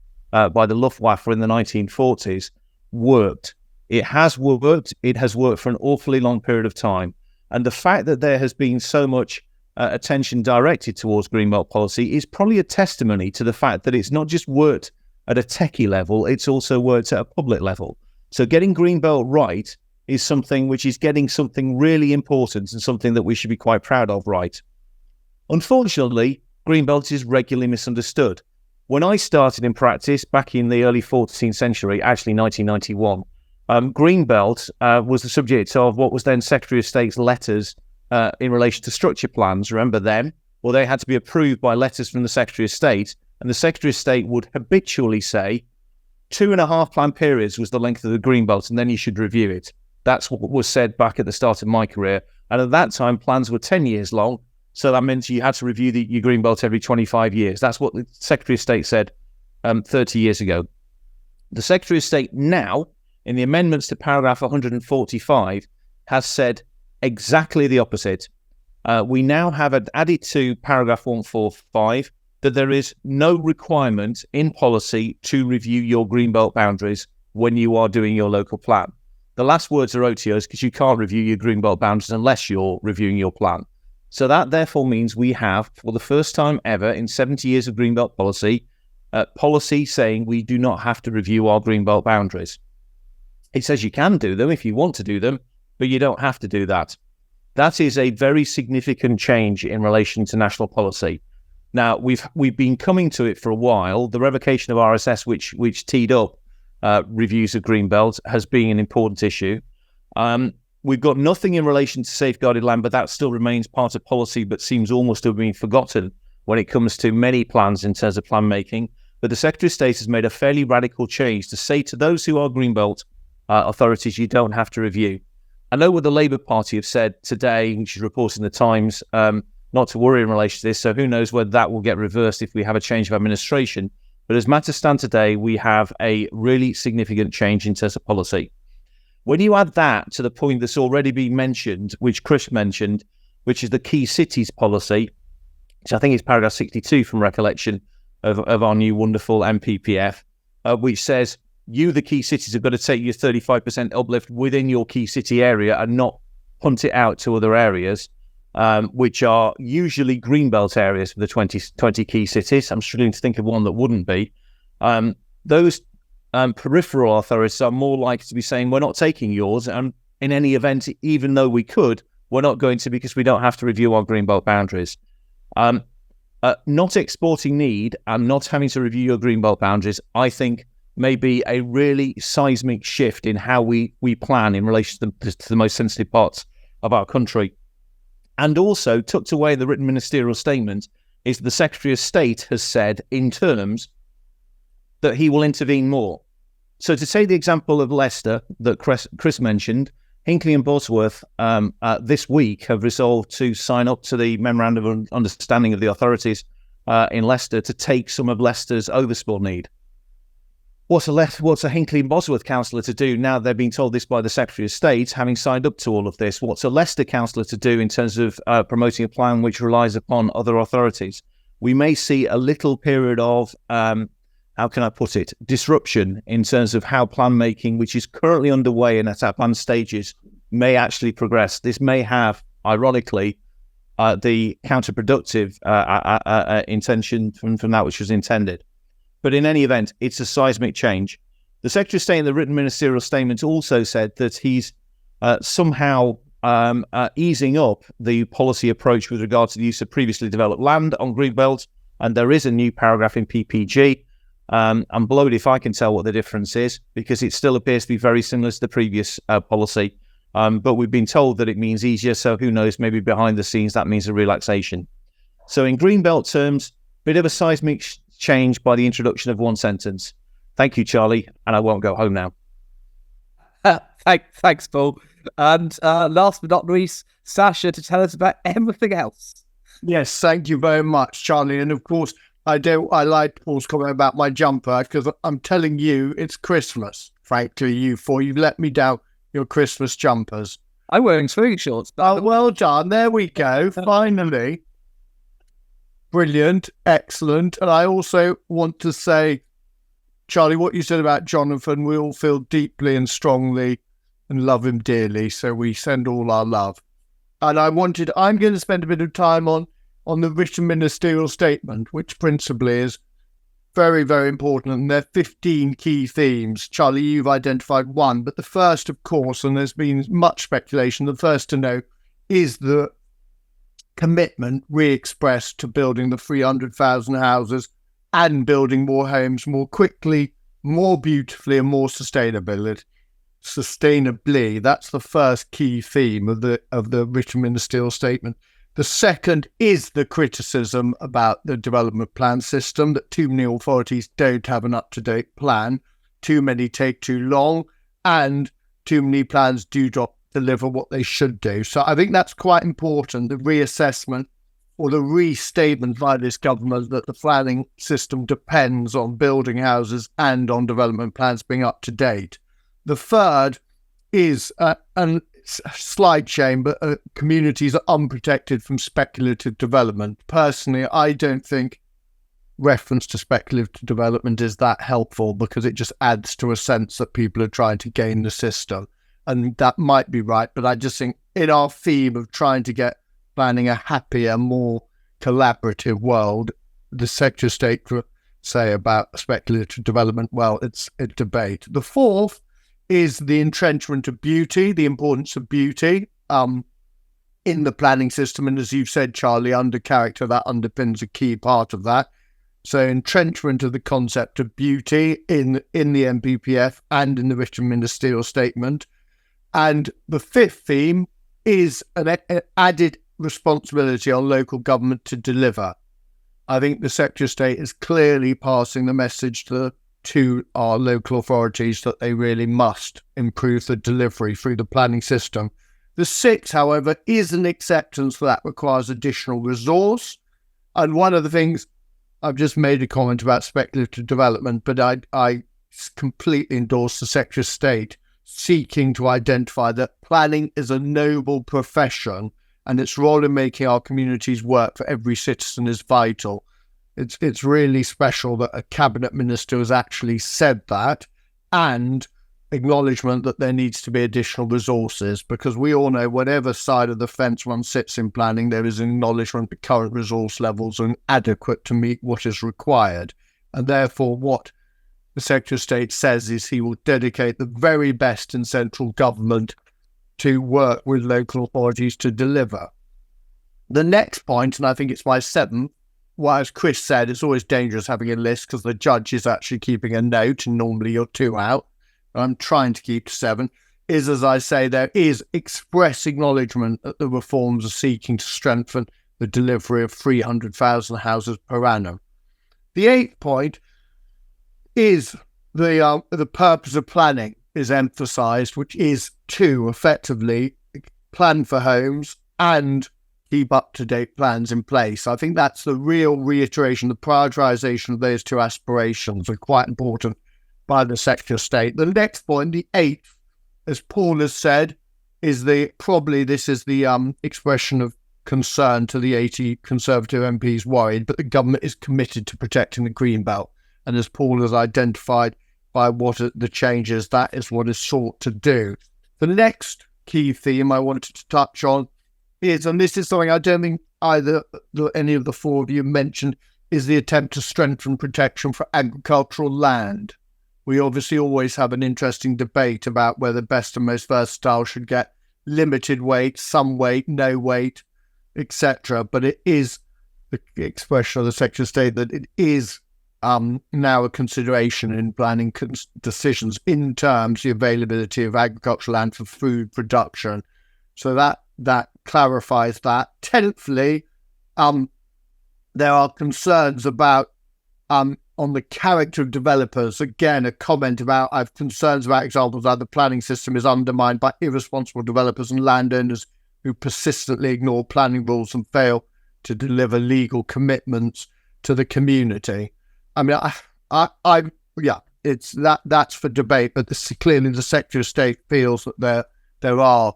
by the Luftwaffe in the 1940s, worked. It has worked. It has worked for an awfully long period of time. And the fact that there has been so much attention directed towards Greenbelt policy is probably a testimony to the fact that it's not just worked at a techie level, it's also worked at a public level. So getting Greenbelt right is something which is getting something really important and something that we should be quite proud of right. Unfortunately, Greenbelt is regularly misunderstood. When I started in practice back in the early 14th century, actually 1991, Greenbelt was the subject of what was then Secretary of State's letters in relation to structure plans. Remember them? Well, they had to be approved by letters from the Secretary of State, and the Secretary of State would habitually say 2.5 plan periods was the length of the Greenbelt, and then you should review it. That's what was said back at the start of my career. And at that time, plans were 10 years long, so that meant you had to review your Greenbelt every 25 years. That's what the Secretary of State said 30 years ago. The Secretary of State now, in the amendments to paragraph 145, has said exactly the opposite. We now have added to paragraph 145 that there is no requirement in policy to review your Greenbelt boundaries when you are doing your local plan. The last words are OTOs because you can't review your Greenbelt boundaries unless you're reviewing your plan. So that therefore means we have, for the first time ever in 70 years of Greenbelt policy, policy saying we do not have to review our Greenbelt boundaries. It says you can do them if you want to do them, but you don't have to do that. That is a very significant change in relation to national policy. Now, we've been coming to it for a while. The revocation of RSS, which teed up reviews of Greenbelt, has been an important issue. We've got nothing in relation to safeguarded land, but that still remains part of policy, but seems almost to have been forgotten when it comes to many plans in terms of plan making. But the Secretary of State has made a fairly radical change to say to those who are Greenbelt authorities, you don't have to review. I know what the Labour Party have said today, which is reported in the Times, not to worry in relation to this, so who knows whether that will get reversed if we have a change of administration. But as matters stand today, we have a really significant change in terms of policy. When you add that to the point that's already been mentioned, which Chris mentioned, which is the key cities policy, which I think is paragraph 62 from recollection of our new wonderful NPPF, which says you, the key cities, have got to take your 35% uplift within your key city area and not punt it out to other areas, which are usually Greenbelt areas for the 20 key cities. I'm struggling to think of one that wouldn't be. Those peripheral authorities are more likely to be saying, we're not taking yours, and in any event, even though we could, we're not going to because we don't have to review our Greenbelt boundaries. Not exporting need and not having to review your Greenbelt boundaries, I think, may be a really seismic shift in how we plan in relation to the most sensitive parts of our country. And also, tucked away in the written ministerial statement, is the Secretary of State has said in terms that he will intervene more. So to take the example of Leicester that Chris mentioned, Hinckley and Bosworth this week have resolved to sign up to the Memorandum of Understanding of the authorities in Leicester to take some of Leicester's overspill need. What's a Hinckley and Bosworth councillor to do now they're being told this by the Secretary of State, having signed up to all of this? What's a Leicester councillor to do in terms of promoting a plan which relies upon other authorities? We may see a little period of how can I put it, disruption in terms of how plan making, which is currently underway and at advanced stages, may actually progress. This may have, ironically, the counterproductive intention from that which was intended. But in any event, it's a seismic change. The Secretary of State in the written ministerial statement also said that he's somehow easing up the policy approach with regard to the use of previously developed land on Greenbelt, and there is a new paragraph in PPG. I'm blowed if I can tell what the difference is, because it still appears to be very similar to the previous policy, but we've been told that it means easier, so who knows, maybe behind the scenes that means a relaxation. So in Greenbelt terms, bit of a seismic change by the introduction of one sentence. Thank you, Charlie, and I won't go home now. Thanks, Paul. And last but not least, Sasha, to tell us about everything else. Yes, thank you very much, Charlie. And of course, I like Paul's comment about my jumper, because I'm telling you, it's Christmas. Frankly, you've let me down your Christmas jumpers. I'm wearing swimming shorts. Oh, well done. There we go. Finally. Brilliant. Excellent. And I also want to say, Charlie, what you said about Jonathan, we all feel deeply and strongly and love him dearly. So we send all our love. And I'm going to spend a bit of time on the written ministerial statement, which principally is very, very important. And there are 15 key themes. Charlie, you've identified one, but the first, of course, and there's been much speculation, the first to know is the commitment re-expressed to building the 300,000 houses and building more homes more quickly, more beautifully, and more sustainably. That's the first key theme of the written ministerial statement. The second is the criticism about the development plan system, that too many authorities don't have an up-to-date plan, too many take too long, and too many plans do not deliver what they should do. So I think that's quite important, the reassessment or the restatement by this government that the planning system depends on building houses and on development plans being up to date. The third is a slight shame, but communities are unprotected from speculative development. Personally, I don't think reference to speculative development is that helpful, because it just adds to a sense that people are trying to game the system. And that might be right, but I just think in our theme of trying to get planning a happier, more collaborative world, the Secretary of State could say about speculative development, well, it's a debate. The fourth is the entrenchment of beauty, the importance of beauty in the planning system. And as you've said, Charlie, under character, that underpins a key part of that. So entrenchment of the concept of beauty in the NPPF and in the written ministerial statement. And the fifth theme is an added responsibility on local government to deliver. I think the Secretary of State is clearly passing the message to our local authorities that they really must improve the delivery through the planning system. The sixth, however, is an acceptance that requires additional resource. And one of the things, I've just made a comment about speculative development, but I completely endorse the Secretary of State seeking to identify that planning is a noble profession and its role in making our communities work for every citizen is vital. It's really special that a cabinet minister has actually said that, and acknowledgement that there needs to be additional resources, because we all know whatever side of the fence one sits in planning, there is an acknowledgement that current resource levels are inadequate to meet what is required. And therefore what the Secretary of State says is he will dedicate the very best in central government to work with local authorities to deliver. The next point, and I think it's my seventh, well, as Chris said, it's always dangerous having a list because the judge is actually keeping a note and normally you're two out. I'm trying to keep to 7, is, as I say, there is express acknowledgement that the reforms are seeking to strengthen the delivery of 300,000 houses per annum. The 8th point is the purpose of planning is emphasised, which is to effectively plan for homes and keep up-to-date plans in place. I think that's the real reiteration, the prioritisation of those two aspirations are quite important by the Secretary of State. The next point, the 8th, as Paul has said, is probably the expression of concern to the 80 Conservative MPs worried, but the government is committed to protecting the Greenbelt. And as Paul has identified by what are the changes, that is what is sought to do. The next key theme I wanted to touch on is, and this is something I don't think any of the four of you mentioned, is the attempt to strengthen protection for agricultural land, we obviously always have an interesting debate about whether best and most versatile should get limited weight, some weight, no weight, etc. But it is the expression of the Secretary of State that it is now a consideration in planning decisions in terms of the availability of agricultural land for food production. So that clarifies that. Tenthly, there are concerns about on the character of developers. Again, a comment about I have concerns about examples how the planning system is undermined by irresponsible developers and landowners who persistently ignore planning rules and fail to deliver legal commitments to the community. I mean, it's that's for debate, but this clearly the Secretary of State feels that there are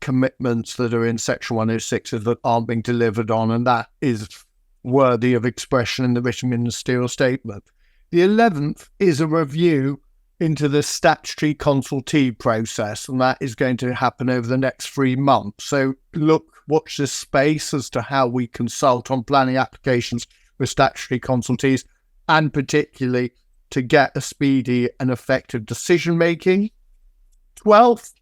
commitments that are in Section 106 that aren't being delivered on, and that is worthy of expression in the written ministerial statement. The 11th is a review into the statutory consultee process, and that is going to happen over the next 3 months. So watch this space as to how we consult on planning applications with statutory consultees, and particularly to get a speedy and effective decision-making. 12th,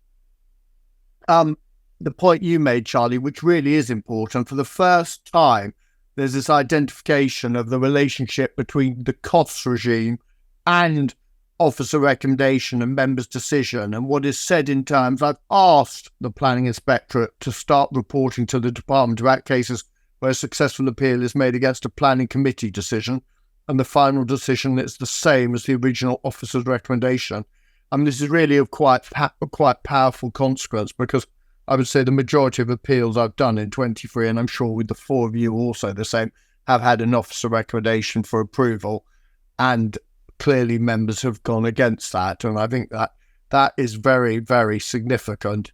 the point you made, Charlie, which really is important. For the first time, there's this identification of the relationship between the costs regime and officer recommendation and members' decision. And what is said in terms, I've asked the planning inspectorate to start reporting to the department about cases where a successful appeal is made against a planning committee decision, and the final decision is the same as the original officer's recommendation. This is really of quite powerful consequence, because I would say the majority of appeals I've done in 23, and I'm sure with the 4 of you also the same, have had an officer recommendation for approval, and clearly members have gone against that. And I think that is very, very significant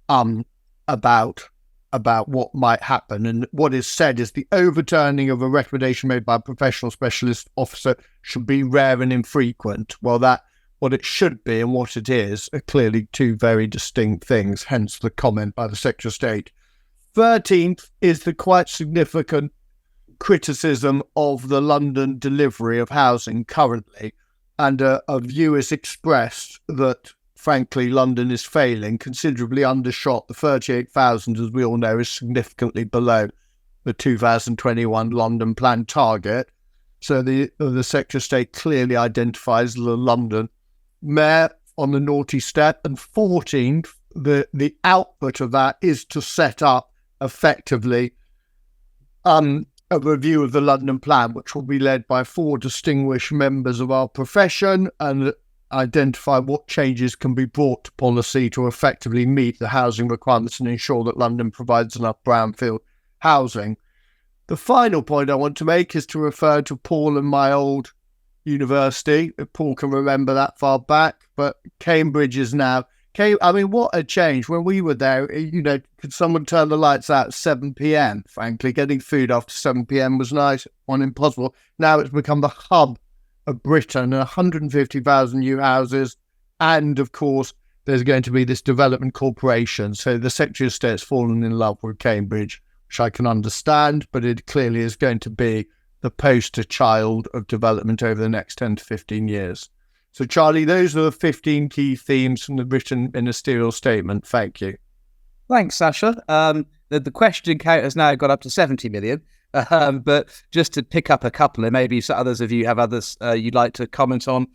about what might happen. And what is said is the overturning of a recommendation made by a professional specialist officer should be rare and infrequent. Well, what it should be and what it is are clearly two very distinct things, hence the comment by the Secretary of State. 13th is the quite significant criticism of the London delivery of housing currently, and a view is expressed that, frankly, London is failing, considerably undershot. The 38,000, as we all know, is significantly below the 2021 London plan target. So the Secretary of State clearly identifies the London Mayor on the naughty step. And 14th, the output of that is to set up effectively a review of the London plan, which will be led by 4 distinguished members of our profession, and identify what changes can be brought to policy to effectively meet the housing requirements and ensure that London provides enough brownfield housing. The final point I want to make is to refer to Paul and my old university. If Paul can remember that far back, but Cambridge is now... what a change. When we were there, could someone turn the lights out at 7 p.m? Frankly, getting food after 7 p.m. was nice, impossible. Now it's become the hub of Britain, 150,000 new houses, and of course there's going to be this development corporation. So the Secretary of State's fallen in love with Cambridge, which I can understand, but it clearly is going to be the poster child of development over the next 10 to 15 years. So, Charlie, those are the 15 key themes from the written ministerial statement. Thank you. Thanks, Sasha. The question count has now got up to 70 million. But just to pick up a couple, and maybe some others of you have others you'd like to comment on.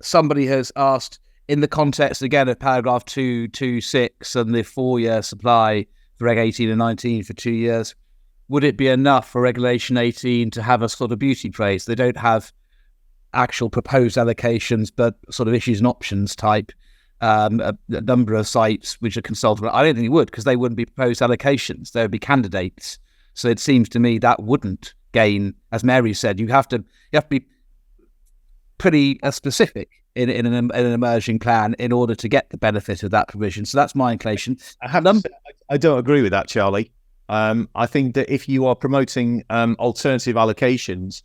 Somebody has asked, in the context, again, of paragraph 226 and the 4-year supply for Reg 18 and 19 for 2 years, would it be enough for Regulation 18 to have a sort of beauty praise? They don't have actual proposed allocations, but sort of issues and options type, a number of sites which are consulted. I don't think it would, because they wouldn't be proposed allocations. They would be candidates. So it seems to me that wouldn't gain, as Mary said, you have to be pretty specific in an emerging plan in order to get the benefit of that provision. So that's my inclination. I don't agree with that, Charlie. I think that if you are promoting alternative allocations,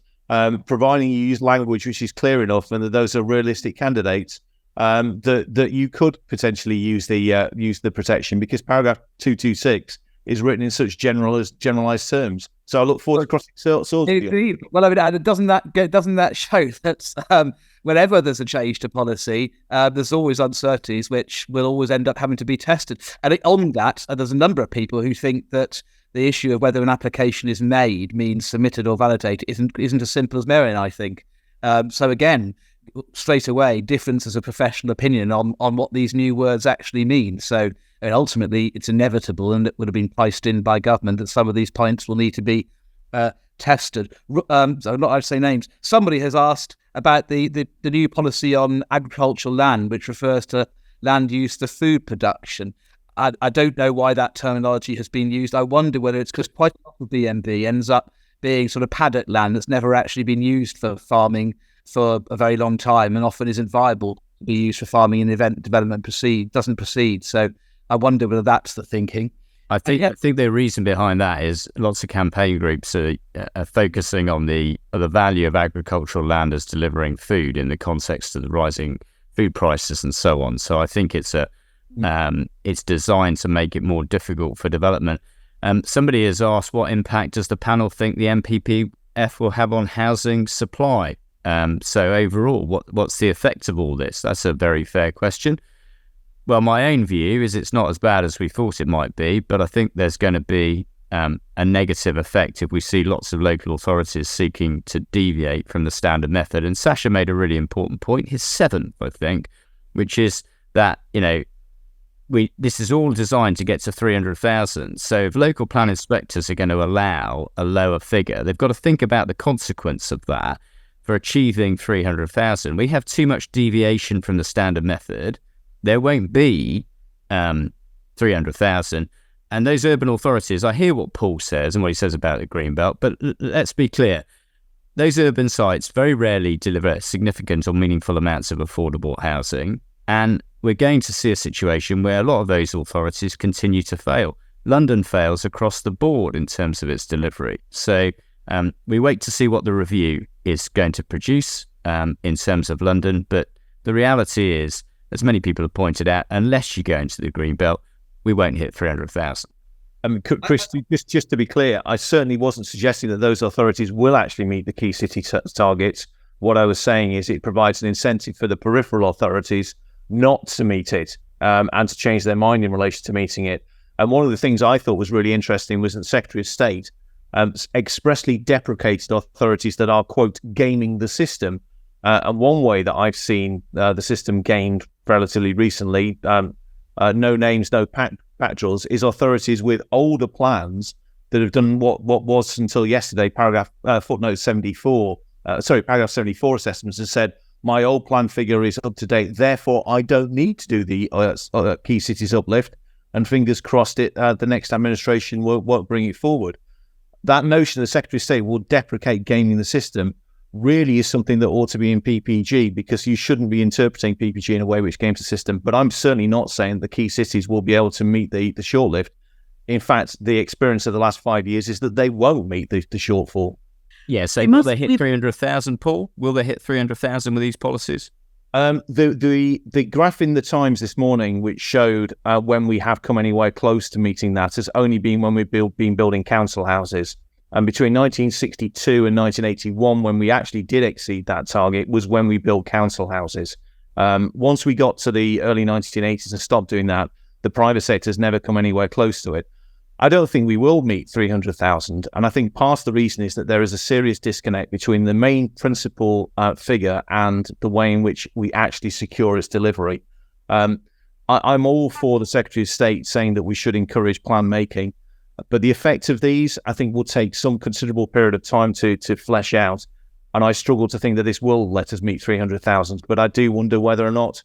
providing you use language which is clear enough and that those are realistic candidates, that you could potentially use the protection, because paragraph 226 is written in such generalized terms. So I look forward to crossing swords with you. Indeed. Well, I mean, doesn't that show that whenever there's a change to policy, there's always uncertainties which will always end up having to be tested. And on that, there's a number of people who think that the issue of whether an application is made means submitted or validated isn't as simple as Marion, I think. So again, straight away, differences of professional opinion on what these new words actually mean. So ultimately, it's inevitable, and it would have been priced in by government, that some of these points will need to be tested. So I'm not allowed to say names. Somebody has asked about the new policy on agricultural land, which refers to land used for food production. I don't know why that terminology has been used. I wonder whether it's because quite a lot of BMB ends up being sort of paddock land that's never actually been used for farming for a very long time, and often isn't viable to be used for farming in the event development doesn't proceed. So I wonder whether that's the thinking. I think the reason behind that is lots of campaign groups are focusing on the value of agricultural land as delivering food in the context of the rising food prices and so on. So I think it's designed to make it more difficult for development. Somebody has asked, what impact does the panel think the MPPF will have on housing supply? So overall, what's the effect of all this? That's a very fair question. Well, my own view is it's not as bad as we thought it might be, but I think there's going to be a negative effect if we see lots of local authorities seeking to deviate from the standard method. And Sasha made a really important point, his seventh, I think, which is that, this is all designed to get to 300,000. So if local plan inspectors are going to allow a lower figure, they've got to think about the consequence of that for achieving 300,000. We have too much deviation from the standard method. There won't be 300,000. And those urban authorities, I hear what Paul says and what he says about the Greenbelt, but let's be clear. Those urban sites very rarely deliver significant or meaningful amounts of affordable housing. And we're going to see a situation where a lot of those authorities continue to fail. London fails across the board in terms of its delivery. So we wait to see what the review is going to produce in terms of London. But the reality is, as many people have pointed out, unless you go into the Greenbelt, we won't hit 300,000. Chris, just to be clear, I certainly wasn't suggesting that those authorities will actually meet the key city targets. What I was saying is it provides an incentive for the peripheral authorities not to meet it and to change their mind in relation to meeting it. And one of the things I thought was really interesting was that the Secretary of State expressly deprecated authorities that are, quote, gaming the system. And one way that I've seen the system gamed relatively recently, no names, no patchels, is authorities with older plans that have done what was until yesterday, paragraph 74 assessments, and said, my old plan figure is up to date, therefore I don't need to do the key cities uplift, and fingers crossed the next administration won't bring it forward. That notion the Secretary of State will deprecate gaming the system really is something that ought to be in PPG, because you shouldn't be interpreting PPG in a way which games the system. But I'm certainly not saying the key cities will be able to meet the shortlift. In fact, the experience of the last 5 years is that they won't meet the shortfall. Yeah, so will they hit 300,000, Paul? Will they hit 300,000 with these policies? The graph in the Times this morning, which showed when we have come anywhere close to meeting that, has only been when we've been building council houses. And between 1962 and 1981, when we actually did exceed that target, was when we built council houses. Once we got to the early 1980s and stopped doing that, the private sector has never come anywhere close to it. I don't think we will meet 300,000. And I think part of the reason is that there is a serious disconnect between the main principal figure and the way in which we actually secure its delivery. I'm all for the Secretary of State saying that we should encourage plan making. But the effect of these, I think, will take some considerable period of time to flesh out. And I struggle to think that this will let us meet 300,000. But I do wonder whether or not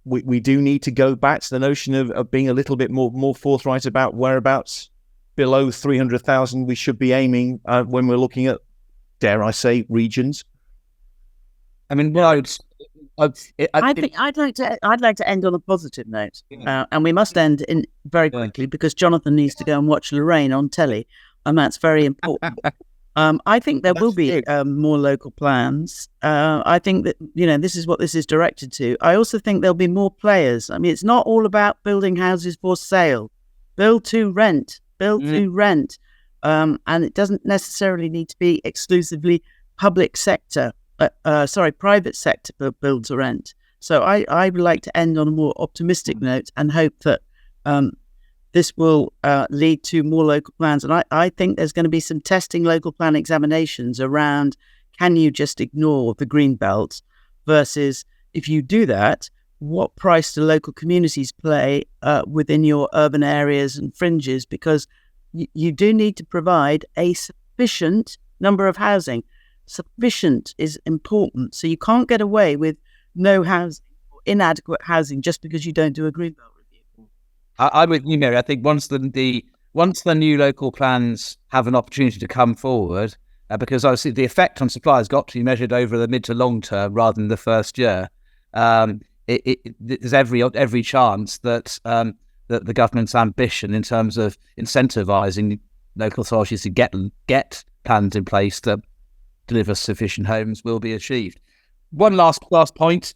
we do need to go back to the notion of being a little bit more forthright about whereabouts below 300,000 we should be aiming when we're looking at, dare I say, regions. I mean, well, I'd like to end on a positive note, and we must end in very quickly because Jonathan needs to go and watch Lorraine on telly, and that's very important. I think there will be more local plans. I think that this is what this is directed to. I also think there'll be more players. I mean, it's not all about building houses for sale. Build to rent. build to rent. And it doesn't necessarily need to be exclusively private sector build to rent. So I would like to end on a more optimistic note and hope that this will lead to more local plans. And I think there's going to be some testing local plan examinations around, can you just ignore the Greenbelt versus, if you do that, what price do local communities play within your urban areas and fringes? Because you do need to provide a sufficient number of housing. Sufficient is important. So you can't get away with no housing or inadequate housing just because you don't do a Greenbelt review. I'm with you, Mary. I think once the new local plans have an opportunity to come forward, because obviously the effect on supply has got to be measured over the mid to long term rather than the first year. There's every chance that that the government's ambition in terms of incentivising local authorities to get plans in place to deliver sufficient homes will be achieved. One last point.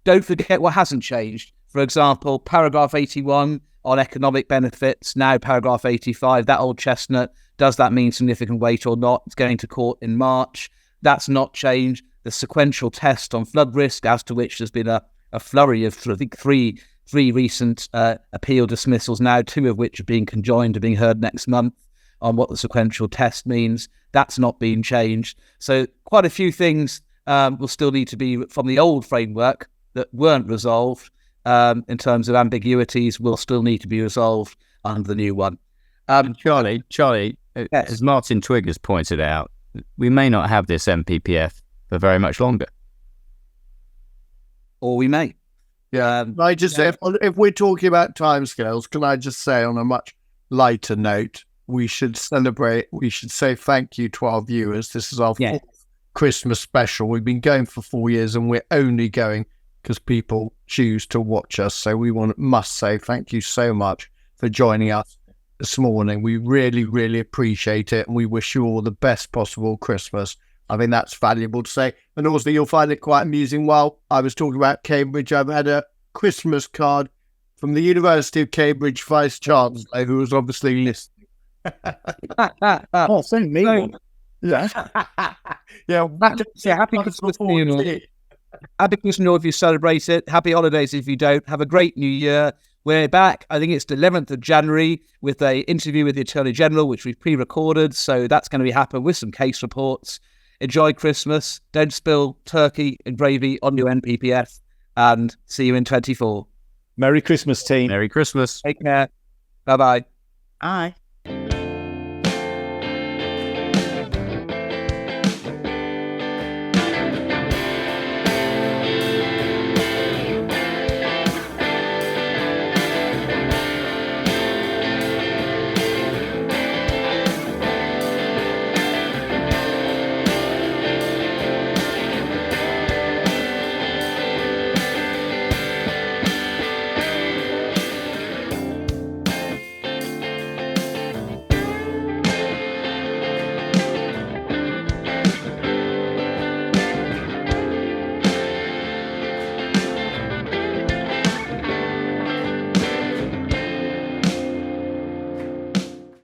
Don't forget what hasn't changed. For example, paragraph 81 on economic benefits, now paragraph 85, that old chestnut, does that mean significant weight or not? It's going to court in March. That's not changed. The sequential test on flood risk, as to which there's been a flurry of, I think, three recent appeal dismissals now, two of which are being conjoined, are being heard next month on what the sequential test means. That's not been changed. So quite a few things will still need to be, from the old framework that weren't resolved, in terms of ambiguities, will still need to be resolved under the new one. Charlie, yes. As Martin Twigg has pointed out, we may not have this MPPF for very much longer. Or we may. Can I just say, if we're talking about timescales, can I just say on a much lighter note, we should say thank you to our viewers. This is our fourth Christmas special. We've been going for 4 years and we're only going because people choose to watch us. So we must say thank you so much for joining us this morning. We really, really appreciate it, and we wish you all the best possible Christmas. I think that's valuable to say. And also, you'll find it quite amusing. While I was talking about Cambridge, I've had a Christmas card from the University of Cambridge Vice Chancellor, who was obviously listening. Send me one. Yeah. Happy Christmas to you. Happy Christmas if you celebrate it. Happy holidays if you don't. Have a great new year. We're back, I think it's the 11th of January, with an interview with the Attorney General, which we've pre-recorded. So that's going to be happening with some case reports. Enjoy Christmas. Don't spill turkey and gravy on your NPPF. And see you in 24. Merry Christmas, team. Merry Christmas. Take care. Bye-bye. Aye.